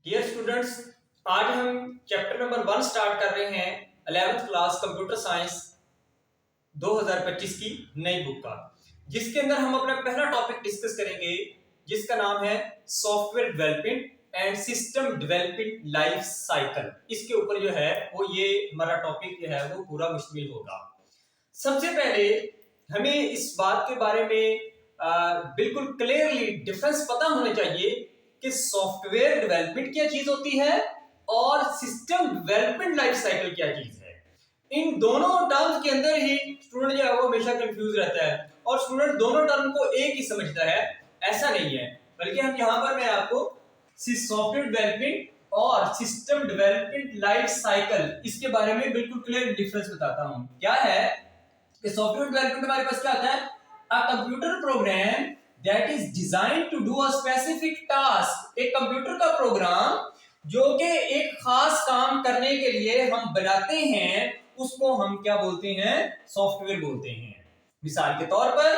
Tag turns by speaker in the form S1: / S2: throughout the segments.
S1: Dear students, आज हम chapter number 1 start कर रहे हैं 11th क्लास कंप्यूटर साइंस 2025 की नई बुक का, जिसके अंदर हम अपना पहला टॉपिक डिस्कस करेंगे जिसका नाम है software development and system development life cycle. इसके ऊपर जो है वो ये हमारा टॉपिक जो है वो पूरा मुश्तमिल होगा। सबसे पहले हमें इस बात के बारे में बिल्कुल क्लियरली डिफरेंस पता होना चाहिए कि सॉफ्टवेयर डेवलपमेंट क्या चीज होती है और सिस्टम डेवलपमेंट लाइफ साइकिल क्या चीज है। इन दोनों टर्म्स के अंदर ही स्टूडेंट जो है वो हमेशा कंफ्यूज रहता है और स्टूडेंट दोनों टर्म को एक ही समझता है। ऐसा नहीं है, बल्कि हम यहाँ पर मैं आपको सॉफ्टवेयर डेवलपमेंट और सिस्टम डेवलपमेंट लाइफ साइकिल इसके बारे में बिल्कुल क्लियर डिफरेंस बताता हूँ। क्या है कि सॉफ्टवेयर डेवलपमेंट हमारे पास क्या होता है, a computer program that is designed to do a specific task. एक कंप्यूटर का प्रोग्राम जो कि एक खास काम करने के लिए हम बनाते हैं उसको हम क्या बोलते हैं, सॉफ्टवेयर बोलते हैं। मिसाल के तौर पर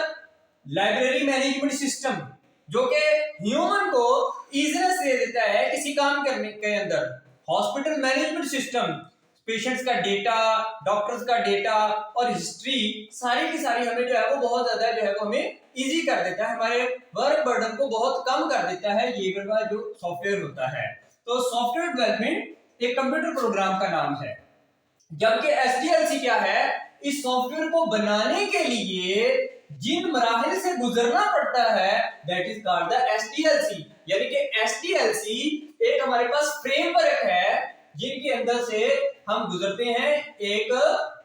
S1: लाइब्रेरी मैनेजमेंट सिस्टम जो कि ह्यूमन को इजीनेस दे देता है किसी काम करने के अंदर। हॉस्पिटल मैनेजमेंट सिस्टम पेशेंट्स का डेटा, डॉक्टर्स का डेटा और हिस्ट्री सारी की सारी हमें जो है वो बहुत ज्यादा जो है वो हमें इजी कर देता है, हमारे वर्क बर्डन को बहुत कम कर देता है ये जो सॉफ्टवेयर होता है। तो सॉफ्टवेयर डेवलपमेंट एक कंप्यूटर प्रोग्राम का नाम है, जबकि एसडीएलसी क्या है, इस सॉफ्टवेयर को बनाने के लिए जिन मराहल से गुजरना पड़ता है that is called the SDLC. यानी कि एसडीएलसी एक हमारे पास फ्रेमवर्क है जिनके अंदर से हम गुजरते हैं एक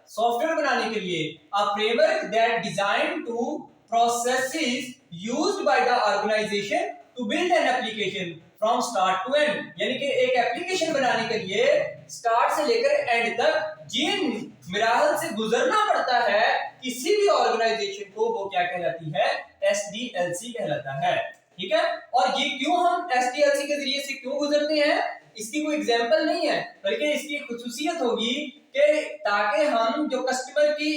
S1: सॉफ्टवेयर बनाने के लिए। A framework that design to processes used by the organization to build an application from start to end. यानी कि एक एप्लीकेशन बनाने के लिए स्टार्ट से लेकर एंड तक जिन मराहल से गुजरना पड़ता है किसी भी ऑर्गेनाइजेशन को, वो क्या कहलाती है, एसडीएलसी कहलाता है। ठीक है, और ये क्यों हम एसडीएलसी के जरिए से क्यों गुजरते हैं, इसकी कोई एग्जांपल नहीं है, बल्कि इसकी खुसूसियत होगी कि ताकि हम जो कस्टमर की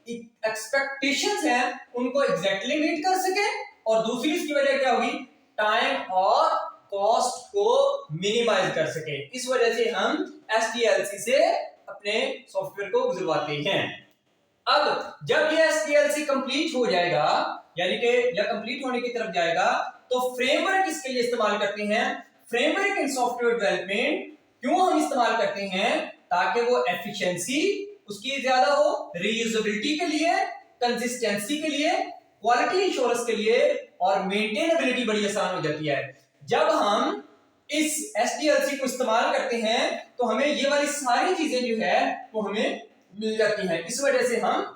S1: एक्सपेक्टेशंस हैं उनको एग्जैक्टली मीट कर सके, और दूसरी इसकी वजह क्या होगी, टाइम और कॉस्ट को मिनिमाइज कर सके। इस वजह से हम एसडीएलसी से अपने सॉफ्टवेयर को गुजरवाते हैं। अब जब ये एसडीएलसी कंप्लीट हो जाएगा, यानी कि या कंप्लीट होने की तरफ जाएगा, तो फ्रेमवर्क इसके लिए इस्तेमाल करते हैं। फ्रेमवर्क इन सॉफ्टवेयर डेवलपमेंट क्यों हम इस्तेमाल करते हैं, ताकि वो एफिशिएंसी उसकी ज्यादा हो, रीयूजेबिलिटी के लिए, कंसिस्टेंसी के लिए, क्वालिटी इंश्योरेंस के लिए, और मेंटेनेबिलिटी बड़ी आसान हो जाती है। जब हम इस एसडीएलसी को इस्तेमाल करते हैं तो हमें ये वाली सारी चीजें जो है वो हमें मिल जाती हैं। इस वजह से हम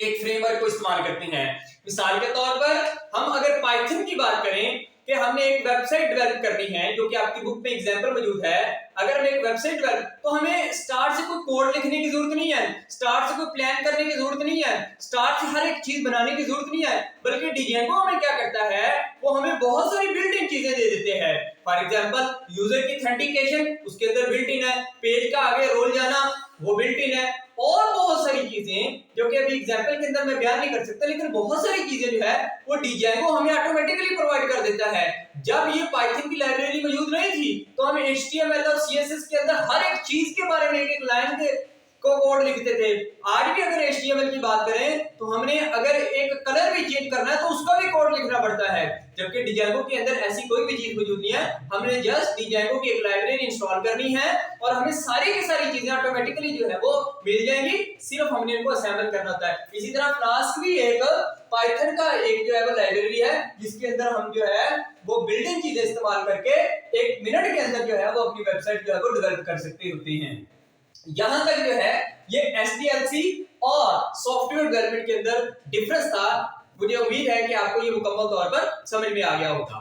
S1: एक फ्रेमवर्क को इस्तेमाल करते हैं। मिसाल के तौर पर हम अगर पाइथन की बात करें कि हमने एक वेबसाइट डेवलप करनी है, जो कि आपकी बुक में एग्जांपल मौजूद है। अगर हम एक वेबसाइट डेवलप, तो हमें स्टार्ट से कोई कोड लिखने की जरूरत नहीं है, स्टार्ट से कोई प्लान करने की जरूरत नहीं है, स्टार्ट से हर एक चीज बनाने की जरूरत नहीं है, बल्कि डिजाइनो हमें क्या करता है, वो हमें बहुत सारी बिल्ट इन चीजें दे देते हैं। फॉर एग्जाम्पल यूजर की ऑथेंटिकेशन उसके अंदर बिल्ट इन है, पेज का आगे रोल जाना वो बिल्ट इन है, और बहुत सारी चीजें जो कि अभी एग्जांपल के अंदर मैं बयान नहीं कर सकता, लेकिन बहुत सारी चीजें जो है वो डिजाइनो हमें ऑटोमेटिकली प्रोवाइड कर देता है। जब ये पाइथन की लाइब्रेरी मौजूद नहीं थी तो हम HTML और CSS के अंदर हर एक चीज के बारे में एक लाइन के को कोड लिखते थे। आज भी अगर HTML की बात करें तो हमने अगर एक कलर भी चेंज करना है तो उसका भी कोड लिखना पड़ता है, जबकि डिजाइनो के अंदर ऐसी कोई भी चीज मौजूद नहीं है। हमने जस्ट डिजाइनो की एक लाइब्रेरी इंस्टॉल करनी है और हमें सारी की सारी चीजें ऑटोमेटिकली जो है वो मिल जाएंगी, सिर्फ हमने इनको असेंबल करना होता है। इसी तरह फ्लास्क भी एक पाइथन का एक जो है वो लाइब्रेरी है, जिसके अंदर हम जो है वो बिल्डिंग चीजें इस्तेमाल करके 1 मिनट के अंदर जो है वो अपनी वेबसाइट जो है वो डेवलप कर सकते होते हैं। यहां तक जो है ये एसडीएलसी और सॉफ्टवेयर डेवलपमेंट के अंदर डिफरेंस था। मुझे उम्मीद है कि आपको ये मुकम्मल तौर पर समझ में आ गया होगा।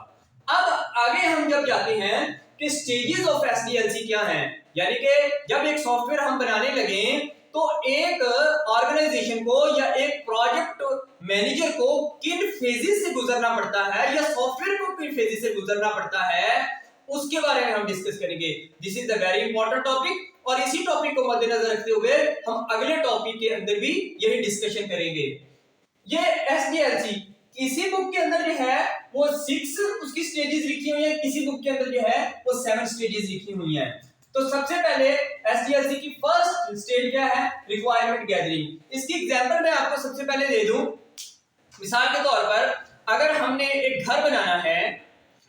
S1: अब आगे हम जब जाते हैं कि स्टेजेस ऑफ एसडीएलसी क्या हैं, यानी कि जब एक सॉफ्टवेयर हम बनाने लगे तो एक ऑर्गेनाइजेशन को या एक प्रोजेक्ट मैनेजर को किन फेजेस से गुजरना पड़ता है, या सॉफ्टवेयर को किन फेजेस से गुजरना पड़ता है, उसके बारे में हम डिस्कस करेंगे। This is the very important topic, और इसी टॉपिक को मद्देनजर रखते हुए हम अगले टॉपिक के अंदर भी यही डिस्कशन करेंगे। ये एसडीएलसी किसी बुक के अंदर जो है वो 6 उसकी स्टेजेस लिखी हुई है, किसी बुक के अंदर जो है वो 7 स्टेजेस लिखी हुई है। तो सबसे पहले एसडीएलसी की फर्स्ट स्टेज क्या है? Requirement gathering. इसकी एग्जांपल मैं आपको सबसे पहले दे दूं। मिसाल के तौर पर अगर हमने एक घर बनाना है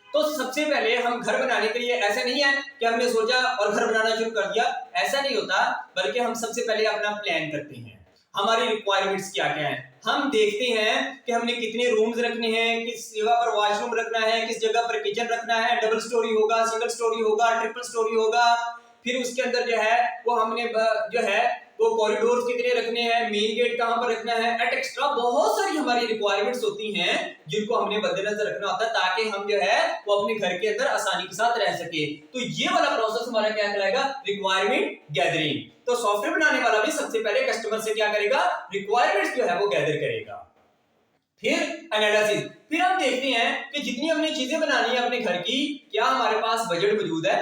S1: तो सबसे पहले हम घर बनाने के लिए, ऐसा नहीं है कि हमने सोचा और घर बनाना शुरू कर दिया, ऐसा नहीं होता, बल्कि हम सबसे पहले अपना प्लान करते हैं, हमारी रिक्वायरमेंट्स क्या क्या है। हम देखते हैं कि हमने कितने रूम्स रखने हैं, किस जगह पर वॉशरूम रखना है, किस जगह पर किचन रखना है, डबल स्टोरी होगा, सिंगल स्टोरी होगा, ट्रिपल स्टोरी होगा। फिर उसके अंदर जो है वो हमने जो है वो कॉरिडोर कितने रखने हैं, मेन गेट कहां पर रखना है, एट एक्स्ट्रा बहुत सारी हमारी रिक्वायरमेंट्स होती हैं जिनको हमने मद्देनजर रखना होता है ताकि हम जो है वो अपने घर के अंदर आसानी के साथ रह सके। तो ये वाला प्रोसेस हमारा क्या कहलाएगा? Requirement gathering. तो सॉफ्टवेयर बनाने वाला भी सबसे पहले कस्टमर से क्या करेगा? रिक्वायरमेंट्स जो है वो गैदर करेगा। फिर एनालिसिस, फिर हम देखते हैं कि जितनी हमने चीजें बनानी है अपने घर की, क्या हमारे पास बजट मौजूद है,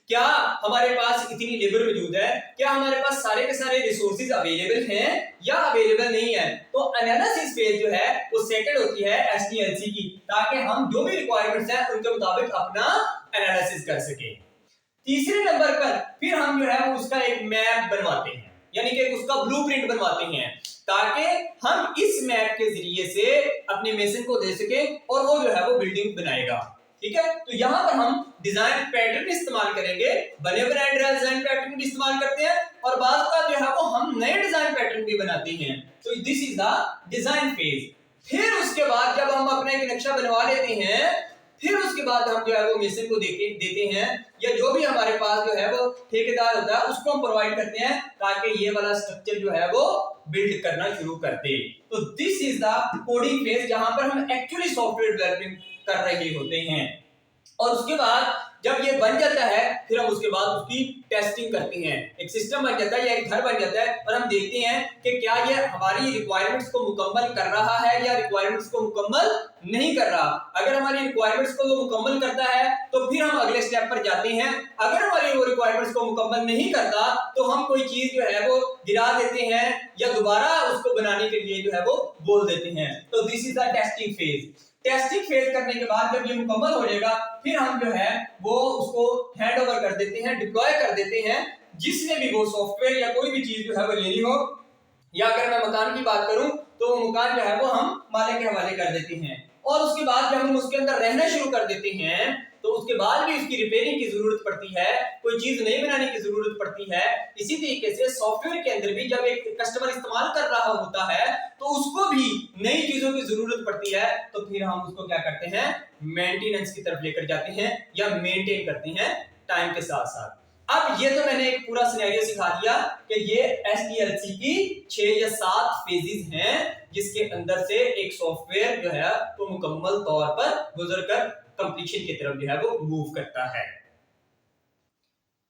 S1: क्या हमारे पास इतनी लेबर मौजूद है, क्या हमारे पास सारे के सारे रिसोर्सेज अवेलेबल हैं या अवेलेबल नहीं है। तो एनालिसिस फेज जो है वो सेकंड होती है एसडीएलसी की, ताकि हम जो भी रिक्वायरमेंट्स हैं उनके मुताबिक अपना एनालिसिस कर सके। तीसरे नंबर पर फिर हम जो है वो उसका एक मैप बनवाते हैं, यानी कि उसका ब्लूप्रिंट बनवाते हैं, ताकि हम इस मैप के जरिए से अपने मेसन को दे सके और वो जो है वो बिल्डिंग बनाएगा। ठीक है, तो यहां पर हम डिजाइन पैटर्न इस्तेमाल करेंगे, बने बनाए डिजाइन पैटर्न भी इस्तेमाल करते हैं और बाद का जो है वो हम नए डिजाइन पैटर्न भी बनाते हैं। तो this is the design phase. फिर उसके बाद जब हम अपना एक नक्शा बनवा लेते हैं, फिर उसके बाद हम जो है वो मेसन को देते हैं, या जो भी हमारे पास जो है वो ठेकेदार होता है उसको हम प्रोवाइड करते हैं, ताकि ये वाला स्ट्रक्चर जो है वो बिल्ड करना शुरू कर दे। तो this is the coding phase, जहां पर हम एक्चुअली सॉफ्टवेयर डेवलपिंग कर रहे होते हैं। और उसके बाद जब ये बन जाता है, फिर हम उसके बाद उसकी टेस्टिंग करते हैं। एक सिस्टम बन जाता है या एक घर बन जाता है और हम देखते हैं कि क्या ये हमारी रिक्वायरमेंट्स को मुकम्मल कर रहा है या रिक्वायरमेंट्स को मुकम्मल नहीं कर रहा। अगर हमारी रिक्वायरमेंट्स को वो मुकम्मल करता है तो फिर हम अगले स्टेप पर जाते हैं। अगर हमारी वो रिक्वायरमेंट्स को मुकम्मल नहीं करता तो हम कोई चीज जो है वो गिरा देते हैं या दोबारा उसको बनाने के लिए जो है वो बोल देते हैं। तो this is the testing phase. Testing phase करने के बाद जब ये मुकम्मल हो जाएगा, फिर हम जो है वो उसको हैंड ओवर कर देते हैं, डिप्लॉय कर देते हैं, जिसने भी वो सॉफ्टवेयर या कोई भी चीज जो है वो लेनी हो, या अगर मैं मकान की बात करूं तो मकान जो है वो हम मालिक के हवाले कर देते हैं। और उसके बाद जब हम उसके अंदर रहना शुरू कर देते हैं तो उसके बाद भी उसकी रिपेयरिंग की जरूरत पड़ती है, कोई चीज नई बनाने की जरूरत पड़ती है। इसी तरीके से सॉफ्टवेयर के अंदर भी जब एक कस्टमर इस्तेमाल कर रहा होता है तो उसको भी नई चीजों की जरूरत पड़ती है, तो फिर हम उसको क्या करते हैं? मेंटेनेंस की तरफ लेकर जाते हैं या मेंटेन करते हैं टाइम के साथ साथ। अब ये तो मैंने एक पूरा सिनेरियो सिखा दिया कि ये एसडीएलसी की 6 या 7 फेजेस हैं, जिसके अंदर से एक सॉफ्टवेयर जो है वो मुकम्मल तौर पर गुजरकर कंप्लीशन की तरफ जो है वो मूव करता है।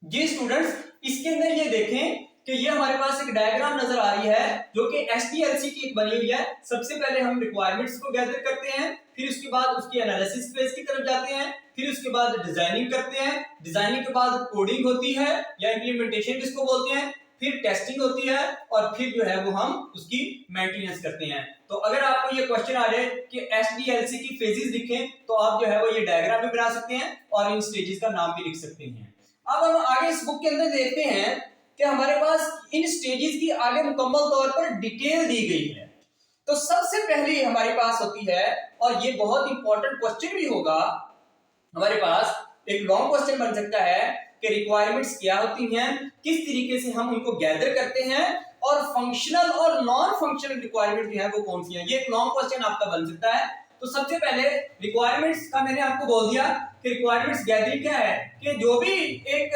S1: जी स्टूडेंट्स, इसके अंदर ये देखें कि ये हमारे पास एक डायग्राम नजर आ रही है जो कि एसडीएलसी की एक बनी हुई है। सबसे पहले हम रिक्वायरमेंट्स को गैदर करते हैं, फिर उसके बाद उसकी एनालिसिस फेज की तरफ जाते हैं, फिर उसके बाद डिजाइनिंग करते हैं, डिजाइनिंग के बाद कोडिंग होती है या इंप्लीमेंटेशन जिसको बोलते हैं, फिर टेस्टिंग होती है और फिर जो है वो हम उसकी मेंटेनेंस करते हैं। तो अगर आपको ये क्वेश्चन आ जाए कि एसडीएलसी की फेजेस लिखें तो आप जो है वो ये डायग्राम भी बना सकते हैं और इन स्टेजेस का नाम भी लिख सकते हैं। अब हम आगे इस बुक के अंदर देखते हैं कि हमारे पास इन स्टेजेस की आगे मुकम्मल तौर पर डिटेल दी गई है। तो सबसे पहले हमारे पास होती है, और ये बहुत इंपॉर्टेंट क्वेश्चन भी होगा हमारे पास, एक लॉन्ग क्वेश्चन बन सकता है कि रिक्वायरमेंट्स क्या होती हैं, किस तरीके से हम उनको गैदर करते हैं, और फंक्शनल और नॉन फंक्शनल रिक्वायरमेंट जो है वो कौन सी है। ये एक लॉन्ग क्वेश्चन आपका बन सकता है। तो सबसे पहले रिक्वायरमेंट्स का मैंने आपको बोल दिया कि रिक्वायरमेंट्स गैदरिंग क्या है, कि जो भी एक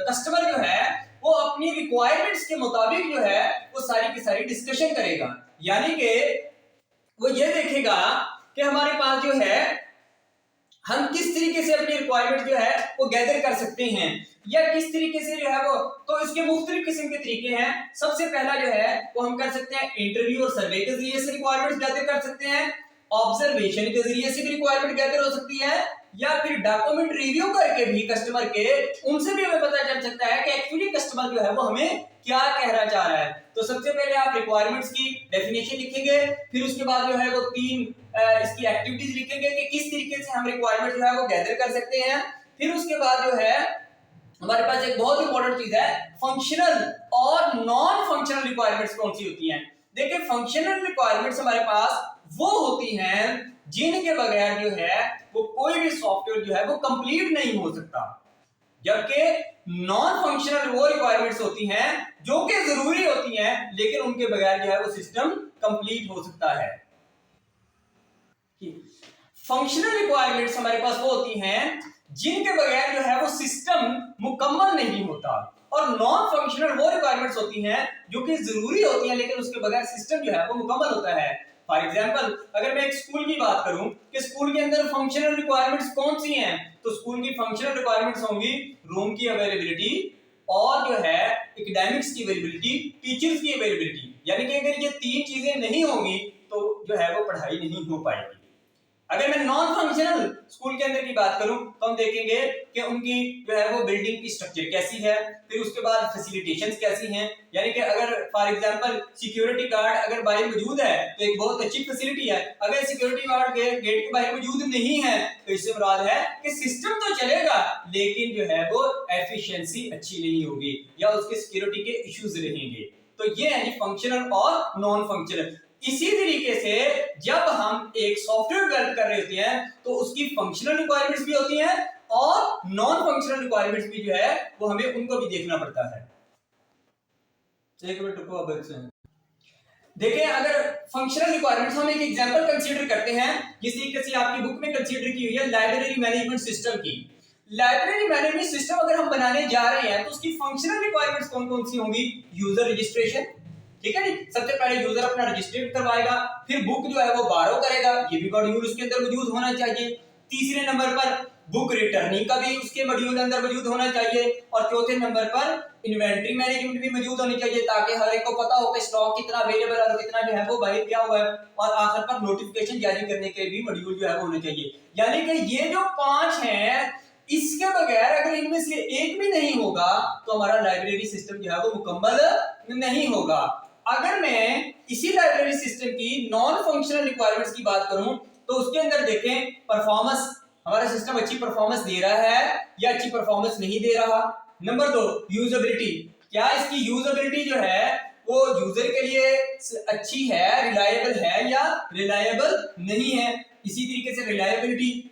S1: कस्टमर जो है वो अपनी रिक्वायरमेंट्स के मुताबिक जो है वो सारी की सारी डिस्कशन करेगा। यानी कि वो ये देखेगा कि हमारे पास जो है हम किस तरीके से अपनी रिक्वायरमेंट जो है वो गैदर कर सकते हैं, या किस तरीके से जो है वो, तो इसके मुख्तलिफ किस्म के तरीके हैं। सबसे पहला जो है वो हम कर सकते हैं इंटरव्यू और सर्वे के जरिए से रिक्वायरमेंट्स गैदर कर सकते हैं, ऑब्जर्वेशन के जरिए से भी रिक्वायरमेंट गैदर हो सकती है, या फिर डॉक्यूमेंट रिव्यू करके भी कस्टमर के उनसे भी हमें पता चल सकता है कि एक्चुअली कस्टमर जो है वो हमें क्या कहना चाह रहा है। तो सबसे पहले आप रिक्वायरमेंट्स की डेफिनेशन लिखेंगे, फिर उसके बाद जो है वो 3 इसकी एक्टिविटीज लिखेंगे कि किस तरीके से हम रिक्वायरमेंट जो है वो गैदर कर सकते हैं। फिर उसके बाद जो है हमारे पास एक बहुत इंपॉर्टेंट चीज है, फंक्शनल और नॉन फंक्शनल रिक्वायरमेंट्स कौन सी होती हैं। देखिए फंक्शनल रिक्वायरमेंट्स हमारे पास वो होती हैं जिनके बगैर जो है वो कोई भी सॉफ्टवेयर जो है वो कंप्लीट नहीं हो सकता, जबकि नॉन फंक्शनल वो रिक्वायरमेंट्स होती हैं जो कि जरूरी होती हैं लेकिन उनके बगैर जो है वो सिस्टम कंप्लीट हो सकता है। फंक्शनल रिक्वायरमेंट्स हमारे पास वो होती हैं जिनके बगैर जो है वो सिस्टम मुकम्मल नहीं होता, और नॉन फंक्शनल वो रिक्वायरमेंट्स होती हैं जो कि जरूरी होती हैं लेकिन उसके बगैर सिस्टम जो है वो मुकम्मल होता है। फॉर एग्जांपल अगर मैं एक स्कूल की बात करूं कि स्कूल के अंदर फंक्शनल रिक्वायरमेंट्स कौन सी हैं, तो स्कूल की फंक्शनल रिक्वायरमेंट्स होंगी रूम की अवेलेबिलिटी और जो है एकेडमिक्स की अवेलेबिलिटी, टीचर्स की अवेलेबिलिटी। यानी कि अगर ये 3 चीजें नहीं होंगी तो जो है वो पढ़ाई नहीं हो पाएगी। अगर मैं नॉन फंक्शनल स्कूल के अंदर की बात करूं तो हम देखेंगे कि उनकी जो है वो बिल्डिंग की स्ट्रक्चर कैसी है, फिर उसके बाद फैसिलिटेशंस कैसी हैं। यानी कि अगर फॉर एग्जांपल सिक्योरिटी गार्ड अगर बाहर मौजूद है तो एक बहुत अच्छी फैसिलिटी है, अगर सिक्योरिटी गार्ड के गेट के बाहर मौजूद नहीं है तो इससे मुराद है कि सिस्टम तो चलेगा लेकिन जो है वो एफिशिएंसी अच्छी नहीं होगी या उसके सिक्योरिटी के इश्यूज रहेंगे। तो ये है फंक्शनल और नॉन फंक्शनल। इसी तरीके से जब हम एक सॉफ्टवेयर डेवलप कर रहे होते हैं तो उसकी फंक्शनल रिक्वायरमेंट्स भी होती हैं और नॉन फंक्शनल रिक्वायरमेंट्स भी जो है वो हमें उनको भी देखना पड़ता है। एक मिनट रुको, अब देखिए अगर फंक्शनल रिक्वायरमेंट्स हम एक एग्जांपल कंसीडर करते हैं जिस तरीके से आपकी बुक में कंसीडर की हुई है लाइब्रेरी मैनेजमेंट सिस्टम की। लाइब्रेरी मैनेजमेंट सिस्टम अगर हम बनाने जा रहे हैं तो उसकी फंक्शनल रिक्वायरमेंट्स कौन कौन सी होंगी। यूजर रजिस्ट्रेशन, ठीक है नी, सबसे पहले यूजर अपना रजिस्ट्रेट करवाएगा, फिर बुक जो है वो बारो करेगा, ये भी मॉड्यूल उसके अंदर मौजूद होना चाहिए। तीसरे नंबर पर बुक रिटर्निंग का भी उसके मॉड्यूल अंदर मौजूद होना चाहिए, और चौथे नंबर पर इन्वेंटरी मैनेजमेंट भी मौजूद होनी चाहिए ताकि हर एक को पता हो कि स्टॉक कितना अवेलेबल है और कितना जो है वो बाहर गया हुआ है, और आखिर पर नोटिफिकेशन जारी करने के भी मॉड्यूल जो है वो होने चाहिए। यानी कि ये जो 5 हैं इसके बगैर अगर इनमें से एक भी नहीं होगा तो हमारा लाइब्रेरी सिस्टम जो है वो मुकम्मल नहीं होगा। अगर मैं इसी लाइब्रेरी सिस्टम की नॉन फंक्शनल रिक्वायरमेंट्स की बात करूं तो उसके अंदर देखें परफॉर्मेंस, हमारा सिस्टम अच्छी परफॉर्मेंस दे रहा है या अच्छी परफॉर्मेंस नहीं दे रहा। नंबर 2 यूजेबिलिटी, क्या इसकी यूजेबिलिटी जो है वो यूजर के लिए अच्छी है, रिलायबल है या रिलायबल नहीं है। इसी तरीके से रिलायबिलिटी,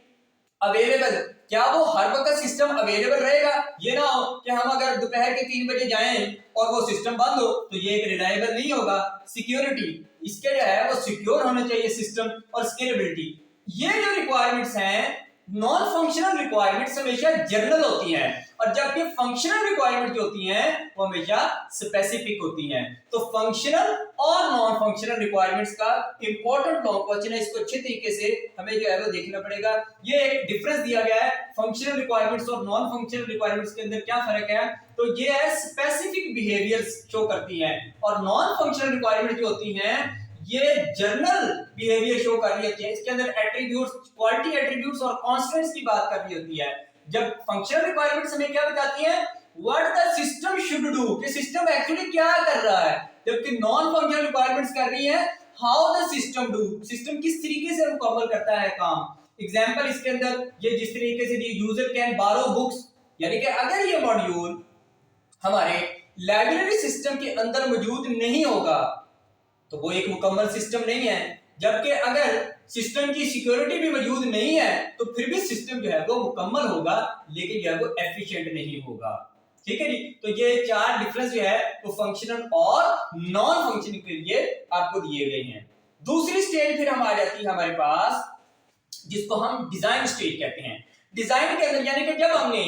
S1: अवेलेबल, क्या वो हर वक्त सिस्टम अवेलेबल रहेगा, ये ना हो कि हम अगर दोपहर के 3 बजे जाएं और वो सिस्टम बंद हो तो ये एक रिलायबल नहीं होगा। सिक्योरिटी, इसके जो है वो सिक्योर होना चाहिए सिस्टम, और स्केलेबिलिटी। ये जो रिक्वायरमेंट्स हैं नॉन फंक्शनल रिक्वायरमेंट्स हमेशा जनरल होती हैं, और जबकि फंक्शनल रिक्वायरमेंट जो होती हैं वो हमेशा स्पेसिफिक होती हैं। तो फंक्शनल और नॉन फंक्शनल रिक्वायरमेंट्स का इंपॉर्टेंट लॉन्ग क्वेश्चन है, इसको अच्छे तरीके से हमें जो है वो देखना पड़ेगा। ये एक डिफरेंस दिया गया है फंक्शनल रिक्वायरमेंट्स और नॉन फंक्शनल रिक्वायरमेंट्स के अंदर क्या फर्क है, तो ये है स्पेसिफिक बिहेवियर्स शो करती हैं, और नॉन फंक्शनल रिक्वायरमेंट जो होती हैं ये जनरल बिहेवियर शो कर रही होती है। इसके अंदर एट्रीब्यूट्स, क्वालिटी एट्रीब्यूट्स और कांस्टेंट्स की बात कर रही होती है। जब फंक्शनल रिक्वायरमेंट्स हमें क्या बताती हैं, what the system should do, कि सिस्टम एक्चुअली क्या कर रहा है, जबकि नॉन फंक्शनल रिक्वायरमेंट्स कर रही है how the system do, system किस तरीके से मुकम्मल करता है काम। एग्जांपल इसके अंदर ये जिस तरीके से यूजर कैन बारो बुक्स, यानी कि अगर ये मॉड्यूल हमारे लाइब्रेरी सिस्टम के अंदर मौजूद नहीं होगा तो वो एक मुकम्मल सिस्टम नहीं है, जबकि अगर सिस्टम की सिक्योरिटी भी मौजूद नहीं है तो फिर भी सिस्टम जो है वो मुकम्मल होगा लेकिन जो है वो एफिशिएंट नहीं होगा। ठीक है जी, तो ये 4 डिफरेंस जो है वो फंक्शनल और नॉन फंक्शनल के लिए आपको दिए गए हैं। दूसरी स्टेज फिर हम आ जाती है हमारे पास जिसको हम डिजाइन स्टेज कहते हैं। डिजाइन के अंदर यानी कि जब हमने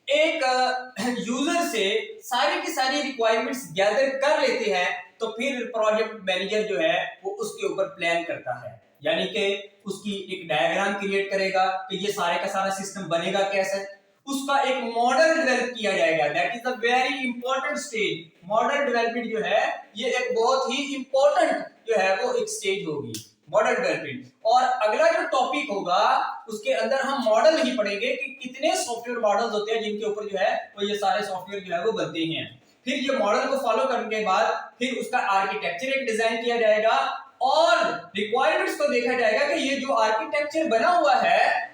S1: एक यूजर से सारी की सारी रिक्वायरमेंट्स गैदर कर लेते हैं तो फिर प्रोजेक्ट मैनेजर जो है वो उसके ऊपर प्लान करता है, यानी कि उसकी एक डायग्राम क्रिएट करेगा कि ये सारे का सारा सिस्टम बनेगा कैसे, उसका एक मॉडल डेवलप किया जाएगा। That is the very important stage. Model development जो है ये एक बहुत ही इंपॉर्टेंट जो है वो एक स्टेज होगी। Model development. और अगला जो टॉपिक होगा उसके अंदर हम मॉडल ही पढ़ेंगे कि कितने सॉफ्टवेयर मॉडल्स होते हैं जिनके ऊपर जो है वो ये सारे सॉफ्टवेयर जो है वो बनते हैं। फिर ये मॉडल को फॉलो करने के बाद फिर उसका आर्किटेक्चर एक डिजाइन किया जाएगा और रिक्वायरमेंट्स को देखा जाएगा कि ये जो आर्किटेक्चर बना हुआ है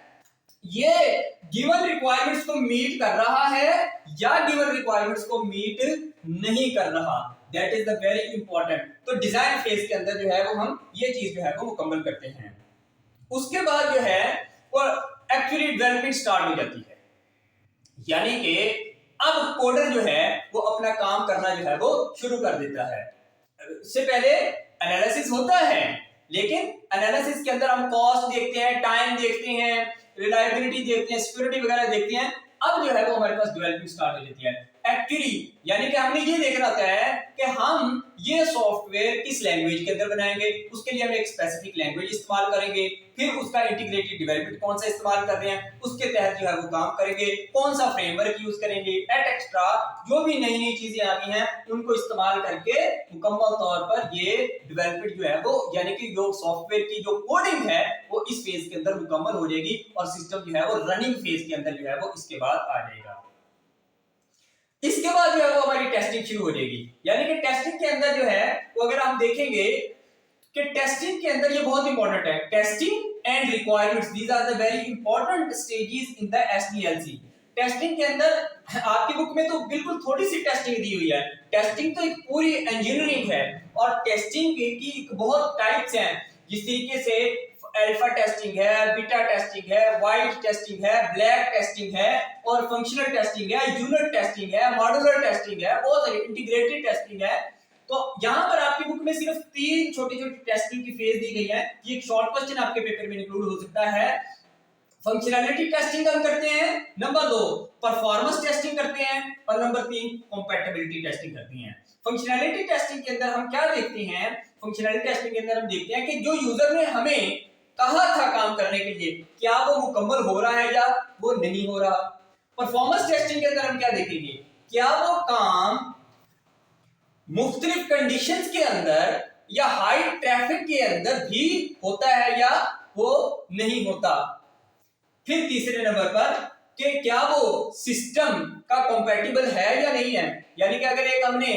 S1: ये गिवन रिक्वायरमेंट्स को मीट कर रहा है या गिवन रिक्वायरमेंट्स को मीट नहीं कर रहा। That is the very important. तो डिजाइन फेज के अंदर जो है वो हम ये चीज जो है वो मुकम्मल करते हैं। उसके बाद जो है वो एक्चुअली डेवलपमेंट स्टार्ट हो जाती है, यानी कि अब कोडर जो है वो अपना काम करना जो है वो शुरू कर देता है। इससे पहले एनालिसिस होता है, लेकिन एनालिसिस के अंदर हम कॉस्ट देखते हैं, टाइम देखते हैं, रिलायबिलिटी देखते हैं, सिक्योरिटी वगैरह देखते हैं। अब जो है वो हमारे पास डेवलपमेंट स्टार्ट हो जाती है एक्चुअली, यानी कि हमने ये देखना होता है कि हम ये सॉफ्टवेयर किस लैंग्वेज के अंदर बनाएंगे, उसके लिए हम एक स्पेसिफिक लैंग्वेज इस्तेमाल करेंगे, फिर उसका इंटीग्रेटेड डेवलपमेंट कौन सा इस्तेमाल कर रहे हैं उसके तहत जो है वो काम करेंगे, कौन सा फ्रेमवर्क यूज करेंगे, एट एक्स्ट्रा जो भी नई नई चीजें आ गई हैं उनको इस्तेमाल करके मुकम्मल तौर पर ये डेवलपमेंट जो है वो यानी कि जो सॉफ्टवेयर की जो कोडिंग है वो इस फेज के अंदर मुकम्मल हो जाएगी और सिस्टम जो है वो रनिंग फेज के अंदर जो है वो इसके बाद आ जाएगा। इसके बाद जो है वो हमारी टेस्टिंग शुरू हो जाएगी, यानी कि टेस्टिंग के अंदर जो है वो अगर हम देखेंगे कि टेस्टिंग के अंदर ये बहुत इंपॉर्टेंट है, testing and requirements, these are the very important stages in the SDLC. Testing के अंदर आपकी बुक में तो बिल्कुल थोड़ी सी टेस्टिंग दी हुई है, टेस्टिंग तो एक पूरी इंजीनियरिंग है और टेस्टिंग की बहुत टाइप्स हैं, जिस तरीके से अल्फा टेस्टिंग है, बीटा टेस्टिंग है, वाइट टेस्टिंग है, ब्लैक टेस्टिंग है और फंक्शनल टेस्टिंग है, यूनिट टेस्टिंग है, मॉड्यूलर टेस्टिंग है, बहुत सारी इंटीग्रेटेड टेस्टिंग है। तो यहाँ पर आपकी बुक में सिर्फ 3 छोटी-छोटी टेस्टिंग की फेज दी गई है। ये एक शॉर्ट क्वेश्चन आपके पेपर में इंक्लूड हो सकता है। फंक्शनैलिटी टेस्टिंग हम करते हैं, नंबर 2 परफॉर्मेंस टेस्टिंग करते हैं और नंबर 3 कंपैटिबिलिटी टेस्टिंग करते हैं। फंक्शनैलिटी टेस्टिंग के अंदर हम क्या देखते हैं, फंक्शनैलिटी टेस्टिंग के अंदर हम देखते हैं कि जो यूजर ने हमें कहा था काम करने के लिए क्या वो मुकम्मल हो रहा है या वो नहीं हो रहा। परफॉर्मेंस टेस्टिंग के अंदर हम क्या देखेंगे, क्या वो काम मुख्तलिफ कंडीशंस के अंदर या हाई ट्रैफिक के अंदर भी होता है या वो नहीं होता। फिर तीसरे नंबर पर कि क्या वो सिस्टम का कंपैटिबल है या नहीं है, यानी कि अगर एक हमने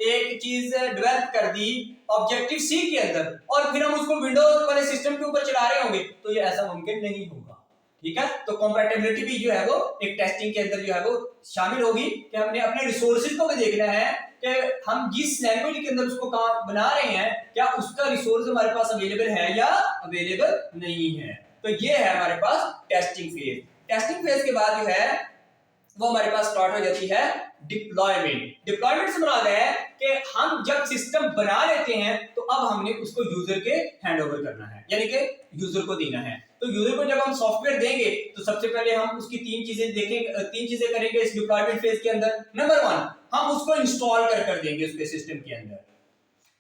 S1: एक चीज डेवलप कर दी ऑब्जेक्टिव सी के अंदर और फिर हम उसको विंडोज वाले सिस्टम के ऊपर चला रहे होंगे तो ये ऐसा मुमकिन नहीं होगा। ठीक है, तो कंपैटिबिलिटी भी जो है वो एक टेस्टिंग के अंदर जो है वो शामिल होगी कि हमने अपने रिसोर्सेज को भी देखना है कि हम जिस लैंग्वेज के अंदर उसको काम बना रहे हैं क्या उसका रिसोर्स हमारे पास अवेलेबल है या अवेलेबल नहीं है। तो ये है हमारे पास टेस्टिंग फेज। टेस्टिंग फेज के बाद जो है वो हमारे पास स्टार्ट हो जाती है डिप्लॉयमेंट। डिप्लॉयमेंट से मुराद है कि हम जब सिस्टम बना लेते हैं तो अब हमने उसको यूजर के हैंड ओवर करना है, यानी कि यूजर को देना है। तो यूजर को जब हम सॉफ्टवेयर देंगे तो सबसे पहले हम उसकी 3 चीजें देखेंगे, 3 चीजें करेंगे इस डिप्लॉयमेंट फेज के अंदर। नंबर 1 हम उसको इंस्टॉल कर देंगे उसके सिस्टम के अंदर।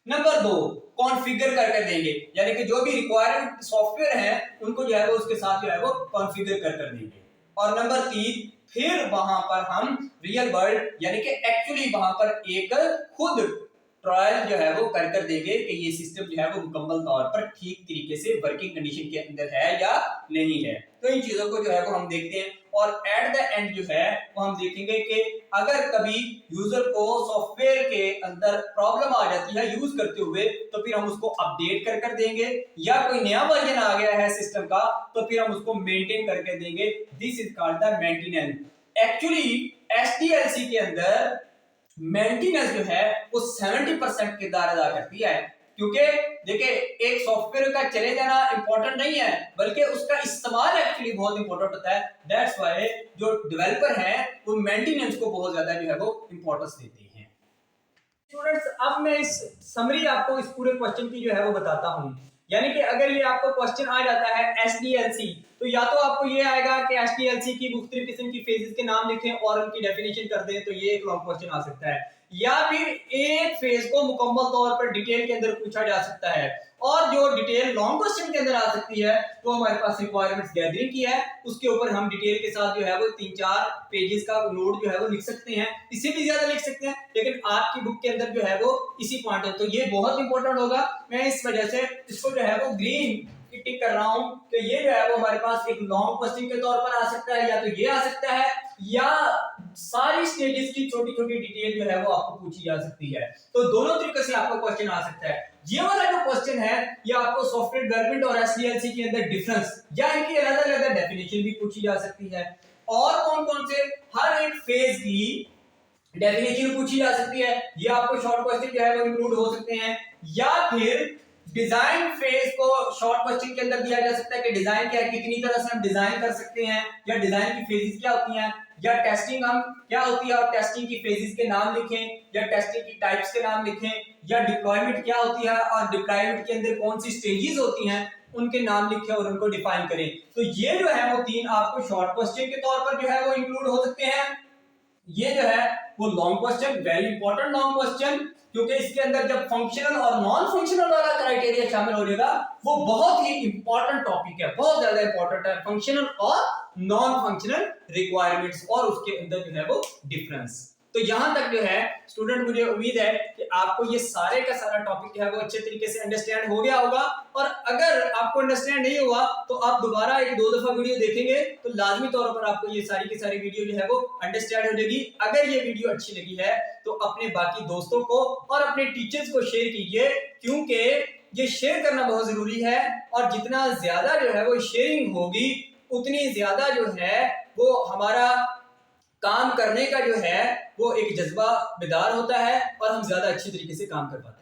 S1: नंबर 2 कॉन्फ़िगर कर देंगे, यानी कि जो भी रिक्वायर्ड सॉफ्टवेयर है उनको जो है वो उसके साथ जो है वो कॉन्फ़िगर कर देंगे। और नंबर 3 फिर वहां पर हम रियल वर्ल्ड यानी कि एक्चुअली वहां पर एक खुद ट्रायल जो है वो कर देंगे कि ये सिस्टम जो है वो मुकम्मल तौर पर ठीक तरीके से वर्किंग कंडीशन के अंदर है या नहीं है। तो इन चीजों को जो है वो हम देखते हैं और एट द एंड जो है वो हम देखेंगे कि अगर कभी यूजर को सॉफ्टवेयर के अंदर प्रॉब्लम आ जाती है यूज करते हुए तो फिर हम उसको अपडेट कर देंगे, या कोई नया वर्जन आ गया है सिस्टम का तो फिर हम उसको मेंटेन करके देंगे। This is called the maintenance. Actually SDLC के अंदर मेंटेनेंस जो है वो 70% किरदार अदा करती है, क्योंकि देखिए एक सॉफ्टवेयर का चले जाना इंपॉर्टेंट नहीं है बल्कि उसका इस्तेमाल एक्चुअली बहुत इंपॉर्टेंट होता है। दैट्स व्हाई जो डेवलपर हैं वो मेंटेनेंस को बहुत ज्यादा जो है वो इंपॉर्टेंस देते हैं। स्टूडेंट्स अब मैं इस समरी आपको इस पूरे क्वेश्चन की जो है वो बताता हूं, यानी कि अगर ये आपको क्वेश्चन आ जाता है एसडीएलसी तो या तो आपको ये आएगा कि एसडीएलसी की मुख्तलिफ किस्म की फेजेस के नाम लिखें और उनकी डेफिनेशन कर दें, तो ये एक लॉन्ग क्वेश्चन आ सकता है। या फिर एक फेज को मुकम्मल तौर पर डिटेल के अंदर पूछा जा सकता है। और जो डिटेल लॉन्ग क्वेश्चन के अंदर आ सकती है वो हमारे पास रिक्वायरमेंट्स गैदरिंग की है, उसके ऊपर हम डिटेल के साथ जो है वो 3-4 पेजेस का नोट जो है वो लिख सकते हैं, इससे भी ज्यादा लिख सकते हैं, लेकिन आपकी बुक के अंदर जो है वो इसी पॉइंट है। तो ये बहुत इंपॉर्टेंट होगा, मैं इस वजह से इसको जो है वो ग्रीन टिक कर रहा हूं कि ये जो है वो हमारे पास एक लॉन्ग क्वेश्चन के तौर पर आ सकता है, या तो ये आ सकता है या सारी स्टेजेस की छोटी छोटी डिटेल जो है वो आपको पूछी जा सकती है। तो दोनों तरीके से आपको क्वेश्चन आ सकता है। ये वाला जो क्वेश्चन है ये आपको सॉफ्टवेयर डेवलपमेंट और एसडीएलसी के अंदर डिफरेंस या इनकी अलग अलग डेफिनेशन भी पूछी जा सकती है, और कौन कौन से हर एक फेज की डेफिनेशन पूछी जा सकती है, ये आपको शॉर्ट क्वेश्चन जो है वो इंक्लूड हो सकते हैं। या फिर डिजाइन फेज को शॉर्ट क्वेश्चन के अंदर दिया जा सकता है कि डिजाइन क्या है, कितनी तरह से हम डिजाइन कर सकते हैं, या डिजाइन की फेजेस क्या होती हैं, या टेस्टिंग हम क्या होती है और टेस्टिंग की फेजेस के नाम लिखें, या टेस्टिंग की टाइप्स के नाम लिखें, या डिप्लॉयमेंट क्या होती है और डिप्लॉयमेंट के अंदर कौन सी स्टेजेस होती हैं उनके नाम लिखें और उनको डिफाइन करें। तो ये जो है वो 3 आपको शॉर्ट क्वेश्चन के तौर पर जो है वो इंक्लूड हो सकते हैं। ये जो है वो long question, very important long question, क्योंकि इसके अंदर जब फंक्शनल और नॉन फंक्शनल वाला क्राइटेरिया शामिल हो जाएगा, वो बहुत ही इंपॉर्टेंट टॉपिक है, बहुत ज्यादा इंपॉर्टेंट है, फंक्शनल और नॉन फंक्शनल रिक्वायरमेंट्स और उसके अंदर जो है वो डिफरेंस। तो यहां तक जो है स्टूडेंट, मुझे उम्मीद है कि आपको ये सारे का सारा टॉपिक जो है वो अच्छे तरीके से अंडरस्टैंड हो गया होगा, और अगर आपको अंडरस्टैंड नहीं हुआ तो आप दोबारा 1-2 दफा वीडियो देखेंगे तो लाजमी तौर पर आपको ये सारी की सारी वीडियो जो है वो अंडरस्टैंड हो जाएगी। अगर ये वीडियो अच्छी लगी है तो अपने बाकी दोस्तों को और अपने टीचर्स को शेयर कीजिए, क्योंकि ये शेयर करना बहुत जरूरी है, और जितना ज्यादा जो है वो शेयरिंग होगी उतनी ज्यादा जो है वो हमारा काम करने का जो है वो एक जज्बा बेदार होता है और हम ज्यादा अच्छी तरीके से काम कर पाते हैं।